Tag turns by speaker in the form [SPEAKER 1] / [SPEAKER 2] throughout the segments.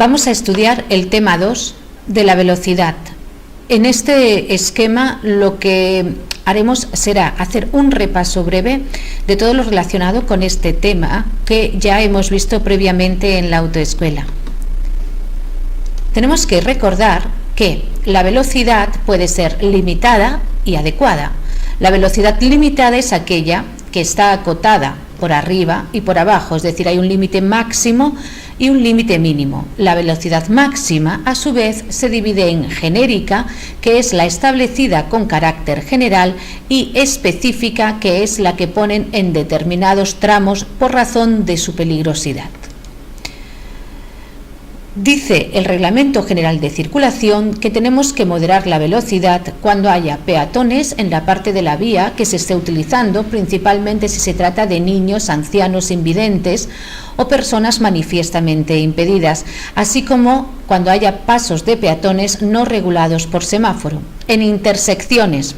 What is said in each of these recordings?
[SPEAKER 1] Vamos a estudiar el tema 2 de la velocidad. En este esquema lo que haremos será hacer un repaso breve de todo lo relacionado con este tema que ya hemos visto previamente en la autoescuela. Tenemos que recordar que la velocidad puede ser limitada y adecuada. La velocidad limitada es aquella que está acotada por arriba y por abajo, es decir, hay un límite máximo y un límite mínimo. La velocidad máxima, a su vez, se divide en genérica, que es la establecida con carácter general, y específica, que es la que ponen en determinados tramos por razón de su peligrosidad. Dice el Reglamento General de Circulación que tenemos que moderar la velocidad cuando haya peatones en la parte de la vía que se esté utilizando, principalmente si se trata de niños, ancianos, invidentes o personas manifiestamente impedidas, así como cuando haya pasos de peatones no regulados por semáforo. En intersecciones,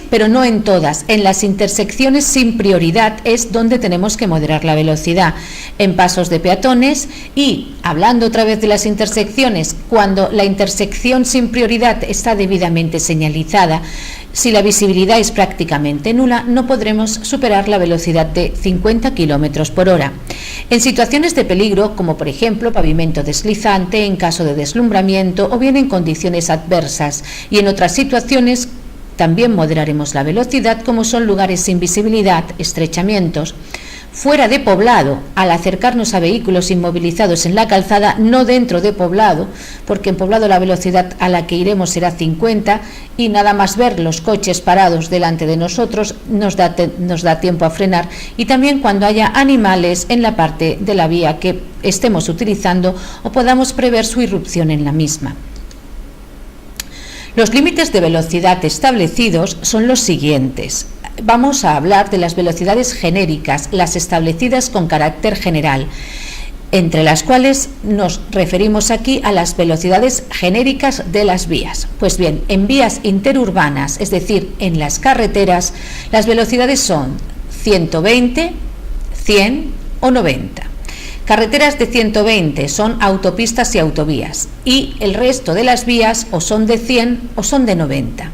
[SPEAKER 1] pero no en todas. En las intersecciones sin prioridad es donde tenemos que moderar la velocidad. En pasos de peatones y, hablando otra vez de las intersecciones, cuando la intersección sin prioridad está debidamente señalizada, si la visibilidad es prácticamente nula, no podremos superar la velocidad de 50 km por hora. En situaciones de peligro, como por ejemplo pavimento deslizante, en caso de deslumbramiento o bien en condiciones adversas, y en otras situaciones también moderaremos la velocidad, como son lugares sin visibilidad, estrechamientos. Fuera de poblado, al acercarnos a vehículos inmovilizados en la calzada, no dentro de poblado, porque en poblado la velocidad a la que iremos será 50 y nada más ver los coches parados delante de nosotros nos da tiempo a frenar, y también cuando haya animales en la parte de la vía que estemos utilizando o podamos prever su irrupción en la misma. Los límites de velocidad establecidos son los siguientes. Vamos a hablar de las velocidades genéricas, las establecidas con carácter general, entre las cuales nos referimos aquí a las velocidades genéricas de las vías. Pues bien, en vías interurbanas, es decir, en las carreteras, las velocidades son 120, 100 o 90. Carreteras de 120 son autopistas y autovías, y el resto de las vías o son de 100 o son de 90.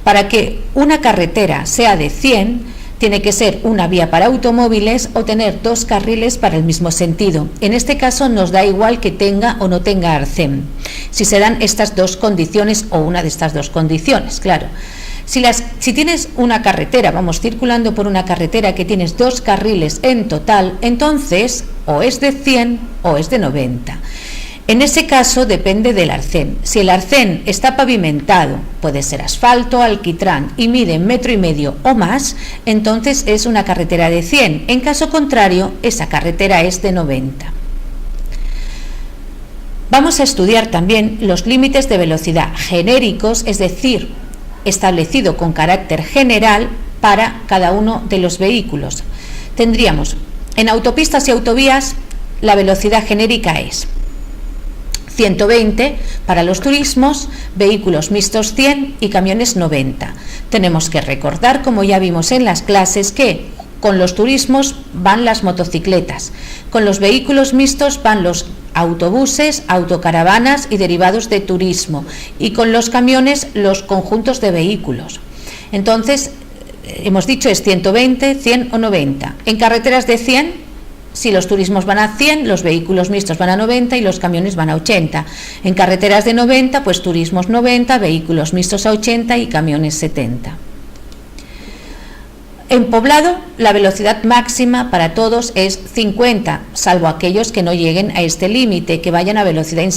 [SPEAKER 1] Para que una carretera sea de 100, tiene que ser una vía para automóviles o tener dos carriles para el mismo sentido. En este caso nos da igual que tenga o no tenga arcén, si se dan estas dos condiciones o una de estas dos condiciones, claro. Si tienes una carretera, vamos circulando por una carretera que tienes dos carriles en total, entonces o es de 100 o es de 90. En ese caso depende del arcén. Si el arcén está pavimentado, puede ser asfalto, alquitrán y mide 1,5 metros o más, entonces es una carretera de 100. En caso contrario, esa carretera es de 90. Vamos a estudiar también los límites de velocidad genéricos, es decir, establecido con carácter general para cada uno de los vehículos. Tendríamos en autopistas y autovías, la velocidad genérica es 120 para los turismos, vehículos mixtos 100 y camiones 90. Tenemos que recordar, como ya vimos en las clases, que con los turismos van las motocicletas, con los vehículos mixtos van los autobuses, autocaravanas y derivados de turismo, y con los camiones los conjuntos de vehículos. Entonces, hemos dicho es 120, 100 o 90. En carreteras de 100, si los turismos van a 100, los vehículos mixtos van a 90 y los camiones van a 80. En carreteras de 90, pues turismos 90, vehículos mixtos a 80 y camiones 70. En poblado, la velocidad máxima para todos es 50, salvo aquellos que no lleguen a este límite, que vayan a velocidad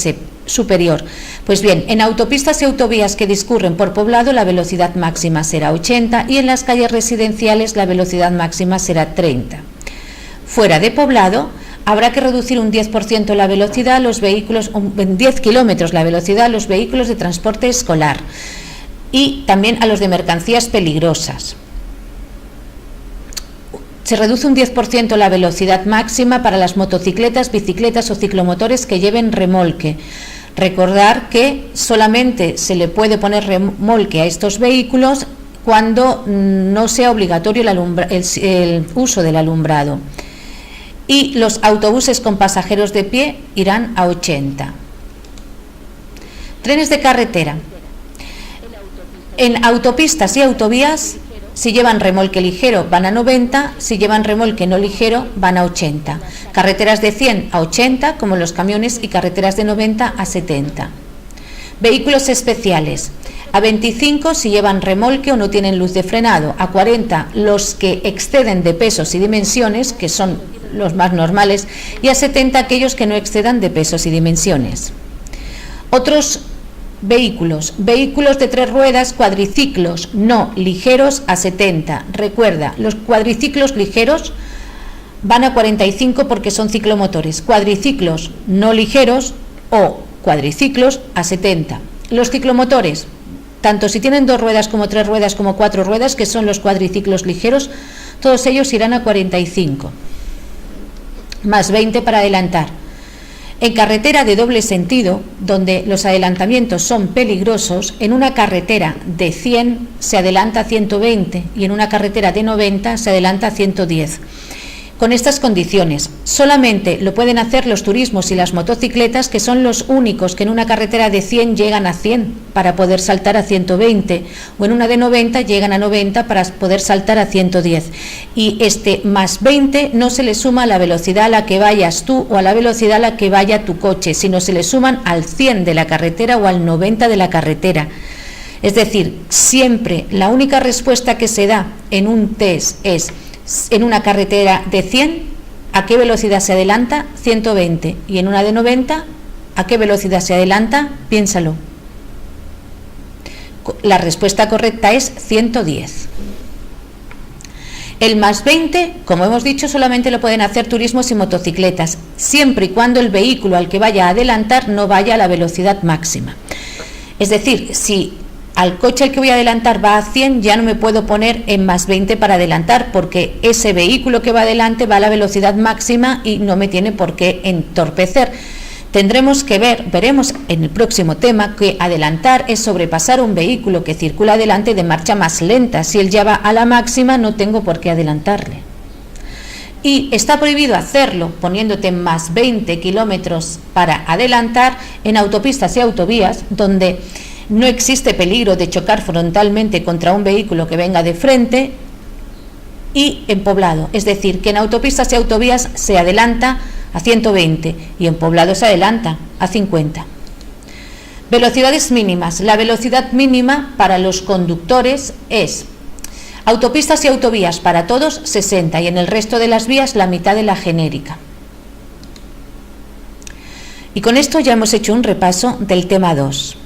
[SPEAKER 1] superior. Pues bien, en autopistas y autovías que discurren por poblado, la velocidad máxima será 80 y en las calles residenciales la velocidad máxima será 30. Fuera de poblado, habrá que reducir un 10% la velocidad a los vehículos, en 10 kilómetros la velocidad a los vehículos de transporte escolar y también a los de mercancías peligrosas. Se reduce un 10% la velocidad máxima para las motocicletas, bicicletas o ciclomotores que lleven remolque. Recordar que solamente se le puede poner remolque a estos vehículos cuando no sea obligatorio el uso del alumbrado. y los autobuses con pasajeros de pie irán a 80. Trenes de carretera. En autopistas y autovías, si llevan remolque ligero van a 90, si llevan remolque no ligero van a 80. Carreteras de 100 a 80, como los camiones, y carreteras de 90 a 70. Vehículos especiales. A 25 si llevan remolque o no tienen luz de frenado, a 40 los que exceden de pesos y dimensiones, que son los más normales, y a 70 aquellos que no excedan de pesos y dimensiones. Otros vehículos de 3 ruedas, cuadriciclos no ligeros a 70. Recuerda, los cuadriciclos ligeros van a 45 porque son ciclomotores, cuadriciclos no ligeros o cuadriciclos a 70. Los ciclomotores, tanto si tienen 2 ruedas como 3 ruedas como 4 ruedas, que son los cuadriciclos ligeros, todos ellos irán a 45, más 20 para adelantar. En carretera de doble sentido, donde los adelantamientos son peligrosos, en una carretera de 100 se adelanta a 120 y en una carretera de 90 se adelanta a 110. Con estas condiciones, solamente lo pueden hacer los turismos y las motocicletas, que son los únicos que en una carretera de 100 llegan a 100 para poder saltar a 120, o en una de 90 llegan a 90 para poder saltar a 110. Y este más 20 no se le suma a la velocidad a la que vayas tú o a la velocidad a la que vaya tu coche, sino se le suman al 100 de la carretera o al 90 de la carretera. Es decir, siempre la única respuesta que se da en un test es: en una carretera de 100, ¿a qué velocidad se adelanta? 120. Y en una de 90, ¿a qué velocidad se adelanta? Piénsalo. La respuesta correcta es 110. El más 20, como hemos dicho, solamente lo pueden hacer turismos y motocicletas, siempre y cuando el vehículo al que vaya a adelantar no vaya a la velocidad máxima. Es decir, si al coche al que voy a adelantar va a 100, ya no me puedo poner en más 20 para adelantar, porque ese vehículo que va adelante va a la velocidad máxima y no me tiene por qué entorpecer. Tendremos que veremos en el próximo tema que adelantar es sobrepasar un vehículo que circula adelante de marcha más lenta. Si él ya va a la máxima, no tengo por qué adelantarle. Y está prohibido hacerlo poniéndote en más 20 kilómetros para adelantar en autopistas y autovías, donde no existe peligro de chocar frontalmente contra un vehículo que venga de frente, y en poblado, es decir, que en autopistas y autovías se adelanta a 120 y en poblado se adelanta a 50. Velocidades mínimas. La velocidad mínima para los conductores es: autopistas y autovías para todos 60 y en el resto de las vías la mitad de la genérica. Y con esto ya hemos hecho un repaso del tema 2.